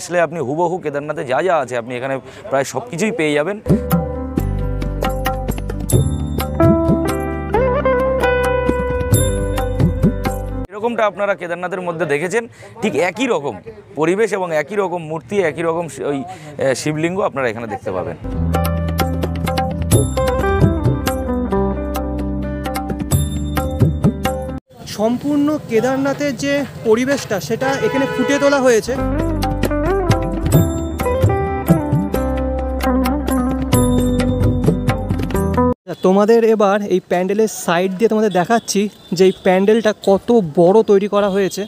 আসলে আপনি হুবহু কেদারনাথে যা যা আছে আপনি এখানে প্রায় সব কিছুই পেয়ে যাবেন। এরকমটা আপনারা কেদারনাথের মধ্যে দেখেছেন, ঠিক একই রকম পরিবেশ এবং একই রকম মূর্তি, একই রকম ওই শিবলিঙ্গ আপনারা এখানে দেখতে পাবেন। সম্পূর্ণ কেদারনাথের যে পরিবেশটা সেটা এখানে ফুটিয়ে তোলা হয়েছে। তোমাদের এবার এই প্যান্ডেলের সাইড দিয়ে তোমাদের দেখাচ্ছি যে এই প্যান্ডেলটা কত বড় তৈরি করা হয়েছে।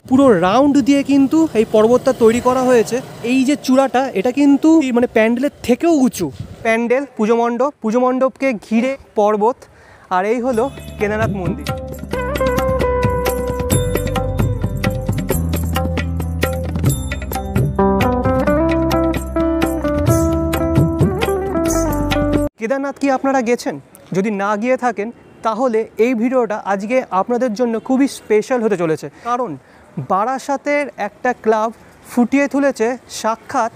পুরো রাউন্ড দিয়ে কিন্তু এই পর্বতটা তৈরি করা হয়েছে। এই যে চূড়াটা এটা কিন্তু মানে প্যান্ডেলের থেকেও উঁচু। প্যান্ডেল, পুজো মণ্ডপকে ঘিরে পর্বত, আর এই হলো কেদারনাথ মন্দির। কেদারনাথ কি আপনারা গেছেন? যদি না গিয়ে থাকেন তাহলে এই ভিডিওটা আজকে আপনাদের জন্য খুবই স্পেশাল হতে চলেছে, কারণ বারাসাতের একটা ক্লাব ফুটিয়ে তুলেছে সাক্ষাৎ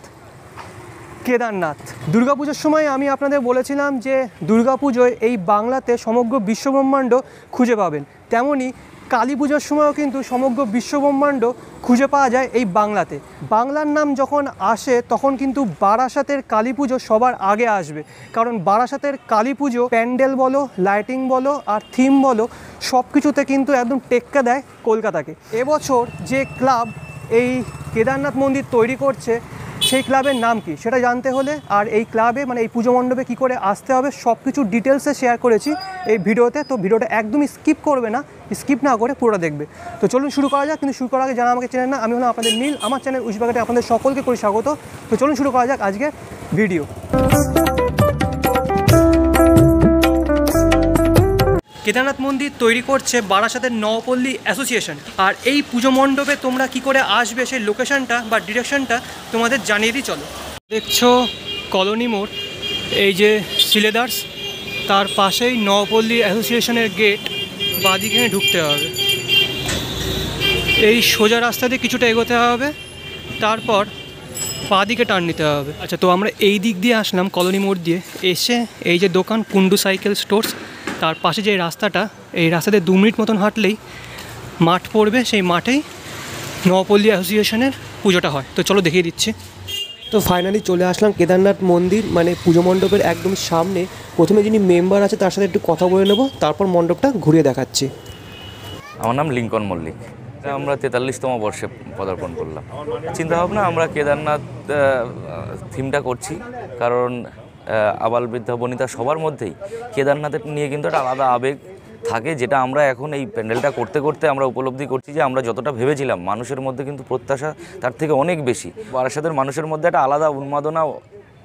কেদারনাথ। দুর্গাপুজোর সময় আমি আপনাদের বলেছিলাম যে দুর্গাপুজোয় এই বাংলাতে সমগ্র বিশ্বব্রহ্মাণ্ড খুঁজে পাবেন, তেমনি কালী পুজোর সময়ও কিন্তু সমগ্র বিশ্বব্রহ্মাণ্ড খুঁজে পাওয়া যায় এই বাংলাতে। বাংলার নাম যখন আসে তখন কিন্তু বারাসাতের কালী পুজো সবার আগে আসবে, কারণ বারাসাতের কালী পুজো প্যান্ডেল বলো, লাইটিং বলো আর থিম বলো সব কিছুতে কিন্তু একদম টেক্কা দেয় কলকাতাকে। এবছর যে ক্লাব এই কেদারনাথ মন্দির তৈরি করছে সেই ক্লাবের নাম কি সেটা জানতে হলে আর এই ক্লাবে মানে এই পুজো মণ্ডপে কী করে আসতে হবে সব কিছু ডিটেলসে শেয়ার করেছি এই ভিডিওতে। তো ভিডিওটা একদমই স্কিপ করবে না, স্কিপ না করে পুরোটা দেখবে। তো চলুন শুরু করা যাক। কিন্তু শুরু করার আগে যারা আমাকে চেনেন না, আমি হলাম আপনাদের নীল, আমার চ্যানেল উইশবাগেটে আপনাদের সকলকে করি স্বাগত। তো চলুন শুরু করা যাক আজকে ভিডিও। কেদারনাথ মন্দির তৈরি করছে বারাসাতের নবপল্লী অ্যাসোসিয়েশন, আর এই পুজো মণ্ডপে তোমরা কি করে আসবে সেই লোকেশনটা বা ডিরেকশনটা তোমাদের জানিয়ে দিই। চলো, দেখছো কলোনি মোড়, এই যে সিলেদার্স, তার পাশেই নবপল্লী অ্যাসোসিয়েশনের গেট, বাঁদিকে ঢুকতে হবে। এই সোজা রাস্তা দিয়ে কিছুটা এগোতে হবে, তারপর বাঁদিকে টার্ন নিতে হবে। আচ্ছা, তো আমরা এই দিক দিয়ে আসলাম কলোনি মোড় দিয়ে, এসে এই যে দোকান কুন্ডু সাইকেল স্টোর্স, তার পাশে যে রাস্তাটা, এই রাস্তাতে 2 মিনিট মতন হাঁটলেই মাঠ পড়বে, সেই মাঠেই নবপল্লী অ্যাসোসিয়েশনের পুজোটা হয়। তো চলো দেখিয়ে দিচ্ছি। তো ফাইনালি চলে আসলাম কেদারনাথ মন্দির মানে পুজো মণ্ডপের একদম সামনে। প্রথমে যিনি মেম্বার আছে তার সাথে একটু কথা বলে নেবো, তারপর মণ্ডপটা ঘুরিয়ে দেখাচ্ছি। আমার নাম লিঙ্কন মল্লিক। আমরা 43তম বর্ষে পদার্পণ করলাম। চিন্তাভাবনা আমরা কেদারনাথ থিমটা করছি, কারণ আবাল বৃদ্ধা বনিতা সবার মধ্যেই কেদারনাথের নিয়ে কিন্তু একটা আলাদা আবেগ থাকে, যেটা আমরা এখন এই প্যান্ডেলটা করতে করতে আমরা উপলব্ধি করছি যে আমরা যতটা ভেবেছিলাম মানুষের মধ্যে কিন্তু প্রত্যাশা তার থেকে অনেক বেশি। বারাসাতের মানুষের মধ্যে একটা আলাদা উন্মাদনা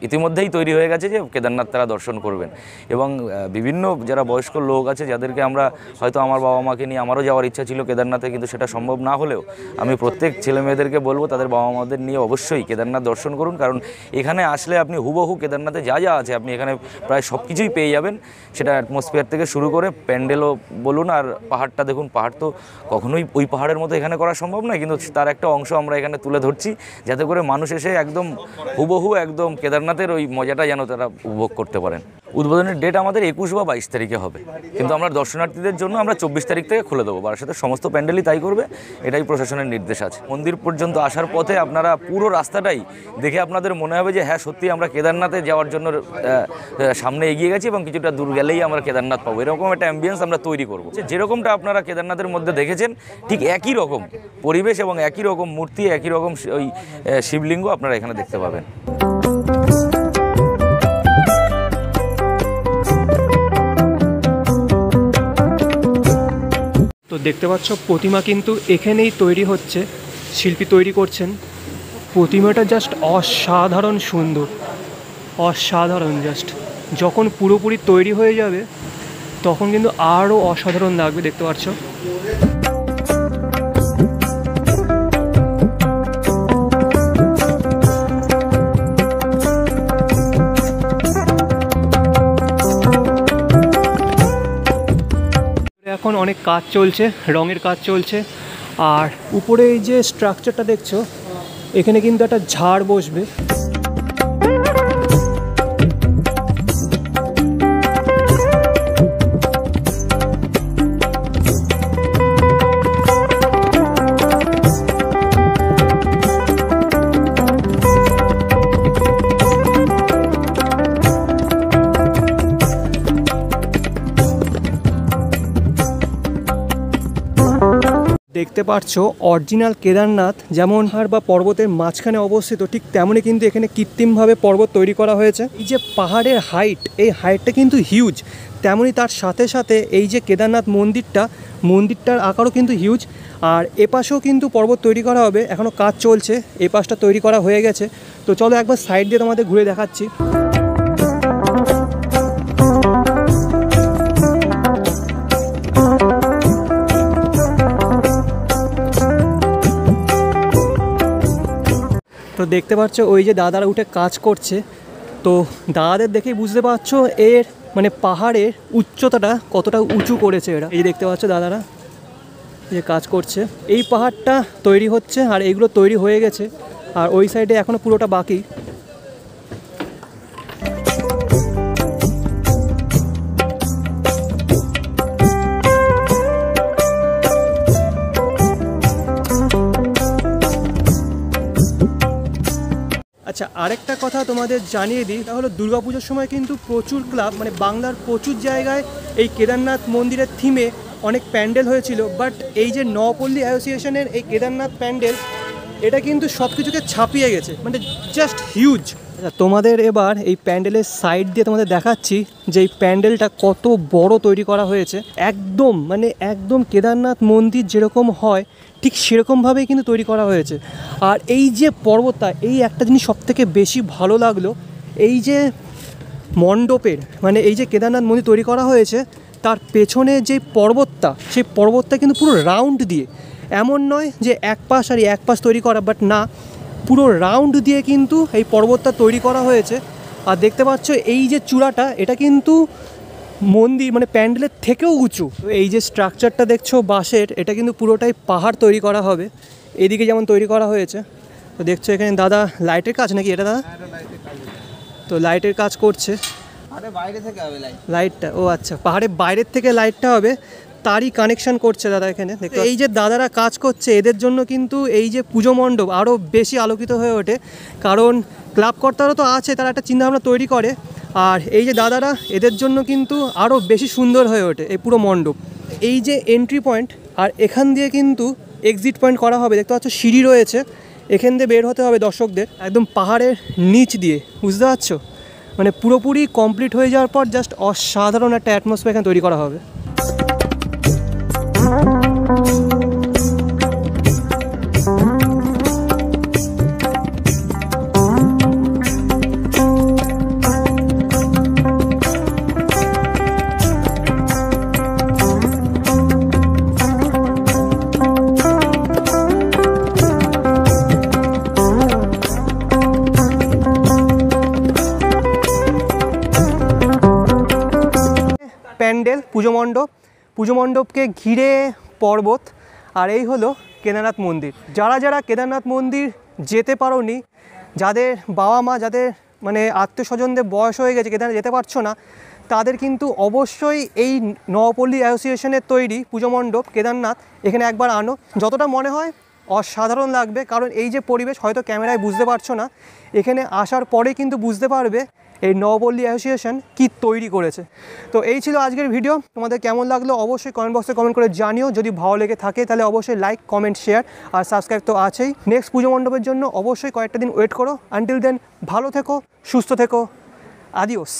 ইতিমধ্যেই তৈরি হয়ে গেছে যে কেদারনাথ তারা দর্শন করবেন। এবং বিভিন্ন যারা বয়স্ক লোক আছে যাদেরকে আমরা হয়তো আমার বাবা মাকে নিয়ে আমারও যাওয়ার ইচ্ছা ছিল কেদারনাথে, কিন্তু সেটা সম্ভব না হলেও আমি প্রত্যেক ছেলে মেয়েদেরকে বলবো তাদের বাবা মাদের নিয়ে অবশ্যই কেদারনাথ দর্শন করুন, কারণ এখানে আসলে আপনি হুবহু কেদারনাথে যা যা আছে আপনি এখানে প্রায় সব কিছুই পেয়ে যাবেন। সেটা অ্যাটমসফিয়ার থেকে শুরু করে প্যান্ডেলও বলুন, আর পাহাড়টা দেখুন, পাহাড় তো কখনোই ওই পাহাড়ের মতো এখানে করা সম্ভব নয়, কিন্তু তার একটা অংশ আমরা এখানে তুলে ধরছি যাতে করে মানুষ এসে একদম হুবহু একদম কেদারনাথের ওই মজাটা যেন তারা উপভোগ করতে পারেন। উদ্বোধনের ডেট আমাদের 21 বা 22 তারিখে হবে, কিন্তু আমরা দর্শনার্থীদের জন্য আমরা 24 তারিখ থেকে খুলে দেবো। বারাসাতের সমস্ত প্যান্ডেলই তাই করবে, এটাই প্রশাসনের নির্দেশ আছে। মন্দির পর্যন্ত আসার পথে আপনারা পুরো রাস্তাটাই দেখে আপনাদের মনে হবে যে হ্যাঁ সত্যি আমরা কেদারনাথে যাওয়ার জন্য সামনে এগিয়ে গেছি এবং কিছুটা দূর গেলেই আমরা কেদারনাথ পাবো, এরকম একটা অ্যাম্বিয়েন্স আমরা তৈরি করবো। যেরকমটা আপনারা কেদারনাথের মধ্যে দেখেছেন ঠিক একই রকম পরিবেশ এবং একই রকম মূর্তি, একই রকম ওই শিবলিঙ্গ আপনারা এখানে দেখতে পাবেন। তো দেখতে পাচ্ছ প্রতিমা কিন্তু এখানেই তৈরি হচ্ছে, শিল্পী তৈরি করছেন। প্রতিমাটা জাস্ট অসাধারণ সুন্দর, অসাধারণ। জাস্ট যখন পুরোপুরি তৈরি হয়ে যাবে তখন কিন্তু আরও অসাধারণ লাগবে, দেখতে পাচ্ছ। কাজ চলছে, রঙের কাজ চলছে। আর উপরে এই যে স্ট্রাকচারটা দেখছো, এখানে কিন্তু একটা ঝাড় বসবে। দেখতে পাচ্ছ অরিজিনাল কেদারনাথ যেমন পাহাড় বা পর্বতের মাঝখানে অবস্থিত, ঠিক তেমনই কিন্তু এখানে কৃত্রিমভাবে পর্বত তৈরি করা হয়েছে। এই যে পাহাড়ের হাইট, এই হাইটটা কিন্তু হিউজ, তেমনই তার সাথে সাথে এই যে কেদারনাথ মন্দিরটার আকারও কিন্তু হিউজ। আর এপাশেও কিন্তু পর্বত তৈরি করা হবে, এখনও কাজ চলছে। এই পাশটা তৈরি করা হয়ে গেছে। তো চলো একবার সাইড দিয়ে তোমাদের ঘুরে দেখাচ্ছি। তো দেখতে পাচ্ছ ওই যে দাদারা উঠে কাজ করছে। তো দাদাদের দেখেই বুঝতে পারছো এর মানে পাহাড়ের উচ্চতাটা কতটা উঁচু করেছে এরা। এই যে দেখতে পাচ্ছ দাদারা যে কাজ করছে, এই পাহাড়টা তৈরি হচ্ছে আর এইগুলো তৈরি হয়ে গেছে। আর ওই সাইডে এখনও পুরোটা বাকি। আচ্ছা, আরেকটা কথা তোমাদের জানিয়ে দিই, তা হলো দুর্গাপুজোর সময় কিন্তু প্রচুর ক্লাব মানে বাংলার প্রচুর জায়গায় এই কেদারনাথ মন্দিরের থিমে অনেক প্যান্ডেল হয়েছিল। বাট এই যে নপল্লী অ্যাসোসিয়েশনের এই কেদারনাথ প্যান্ডেল, এটা কিন্তু সব কিছুকে ছাপিয়ে গেছে, মানে জাস্ট হিউজ। আচ্ছা, তোমাদের এবার এই প্যান্ডেলের সাইড দিয়ে তোমাদের দেখাচ্ছি যে এই প্যান্ডেলটা কত বড় তৈরি করা হয়েছে। একদম কেদারনাথ মন্দির যেরকম হয় ঠিক সেরকমভাবেই কিন্তু তৈরি করা হয়েছে। আর এই যে পর্বতটা, এই একটা জিনিস সবথেকে বেশি ভালো লাগলো, এই যে মণ্ডপের মানে এই যে কেদারনাথ মন্দির তৈরি করা হয়েছে তার পেছনে যে পর্বতটা, সেই পর্বতটা কিন্তু পুরো রাউন্ড দিয়ে, এমন নয় যে এক পাশ আর এক পাশ তৈরি করা, বাট না, পুরো রাউন্ড দিয়ে কিন্তু এই পর্বতটা তৈরি করা হয়েছে। আর দেখতে পাচ্ছ এই যে চূড়াটা, এটা কিন্তু মন্দির মানে প্যান্ডেলের থেকেও উঁচু। তো এই যে স্ট্রাকচারটা দেখছো বাঁশের, এটা কিন্তু পুরোটাই পাহাড় তৈরি করা হবে, এদিকে যেমন তৈরি করা হয়েছে। তো দেখছো এখানে দাদা লাইটের কাজ নাকি এটা দাদা? তো লাইটের কাজ করছে। বাইরে থেকে হবে লাইটটা, ও আচ্ছা, পাহাড়ের বাইরের থেকে লাইটটা হবে, তারই কানেকশন করছে দাদা এখানে। এই যে দাদারা কাজ করছে এদের জন্য কিন্তু এই যে পুজো মণ্ডপ আরও বেশি আলোকিত হয়ে ওঠে, কারণ ক্লাব কর্তারও তো আছে, তারা একটা চিন্তাভাবনা তৈরি করে। আর এই যে দাদারা, এদের জন্য কিন্তু আরও বেশি সুন্দর হয়ে ওঠে এই পুরো মণ্ডপ। এই যে এন্ট্রি পয়েন্ট, আর এখান দিয়ে কিন্তু এক্সিট পয়েন্ট করা হবে। দেখতে পাচ্ছ সিঁড়ি রয়েছে, এখান দিয়ে বের হতে হবে দর্শকদের একদম পাহাড়ের নিচ দিয়ে, বুঝতে পারছো? মানে পুরোপুরি কমপ্লিট হয়ে যাওয়ার পর জাস্ট অসাধারণ একটা অ্যাটমসফিয়ার এখানে তৈরি করা হবে। প্যান্ডেল, পুজো মণ্ডপকে ঘিরে পর্বত, আর এই হলো কেদারনাথ মন্দির। যারা কেদারনাথ মন্দির যেতে পারোনি, যাদের বাবা মা, যাদের মানে আত্মীয় স্বজনদের বয়স হয়ে গেছে, কেদারনাথ যেতে পারছো না, তাদের কিন্তু অবশ্যই এই নপল্লী অ্যাসোসিয়েশনের তৈরি পুজো মণ্ডপ কেদারনাথ এখানে একবার আনো। যতটা মনে হয় অসাধারণ লাগবে, কারণ এই যে পরিবেশ হয়তো ক্যামেরায় বুঝতে পারছো না, এখানে আসার পরে কিন্তু বুঝতে পারবে এই নপল্লী অ্যাসোসিয়েশন কি তৈরি করেছে। তো এই ছিল আজকের ভিডিও। তোমাদের কেমন লাগলো অবশ্যই কমেন্ট বক্সে কমেন্ট করে জানিও। যদি ভালো লেগে থাকে তাহলে অবশ্যই লাইক, কমেন্ট, শেয়ার আর সাবস্ক্রাইব তো আছেই। নেক্সট পুজো মণ্ডপের জন্য অবশ্যই কয়েকটা দিন ওয়েট করো। আনটিল দেন ভালো থেকো, সুস্থ থেকো, আদিওস।